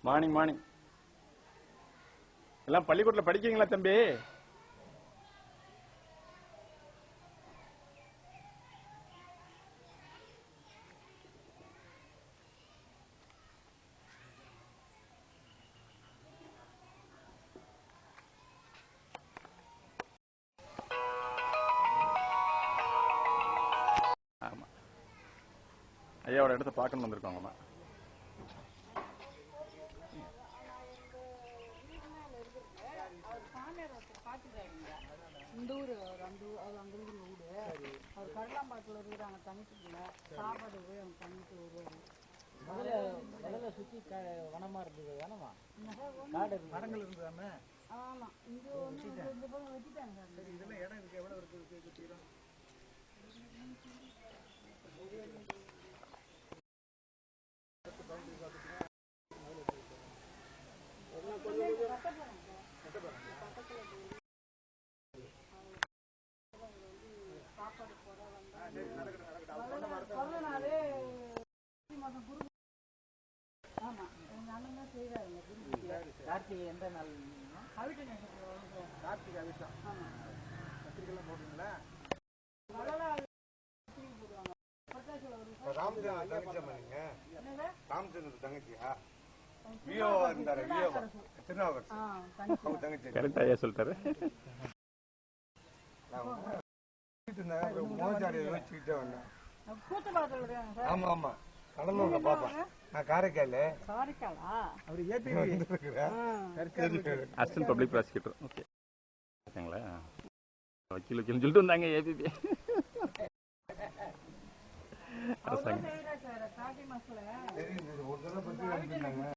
Morning morning. எல்லாம் பள்ளிக்கூடத்தில் படிக்கிறீங்களா தம்பி? ஆமா, ஐயாவோட இடத்த பார்க்கணும் வந்திருக்கோங்கம்மா. இந்த ஊர் அவர் அங்கே இருக்கிற வீடு அவர் கடலாம்பாட்டில் இருக்கிறாங்க. தனிச்சுக்கல சாப்பாடு போய் அவங்க பண்ணிட்டு வருவார். முதல்ல சுற்றி வனமாக இருந்தது வேணாமா? காடு மரங்கள் இருந்ததாமே? ஆமாம், இங்கே ஒன்று இந்த பக்கம் வெட்டிட்டாங்க சார். சரி, இதெல்லாம் இடம் இருக்கு, எவ்வளோ இருக்குது சுற்றிடும்? கார்த்திகை எந்த நாள்? கார்த்திகை அவிட்டம். பத்திரிக்கைலாம் போடுறீங்களா? ராமச்சந்திர தங்கச்சியா? வியோவா இருந்தாரு, வியோவா திருநாவுக்கரசு தங்கச்சி. கரெக்டா ஐயா சொல்லிட்டாரு. மோசாரியை யோசிச்சுக்கிட்டே வந்தேன். ஆமா ஆமா, கடலூர்ல பாப்பேன் நான். காரைக்கால் அவர் AP assistant public prosecutor. Okay, ஓகேங்களா? வக்கீல் வக்கீல்னு சொல்லிட்டு வந்தாங்க ஏபிபி அரசாங்கம். ஒரு தடவை பத்தி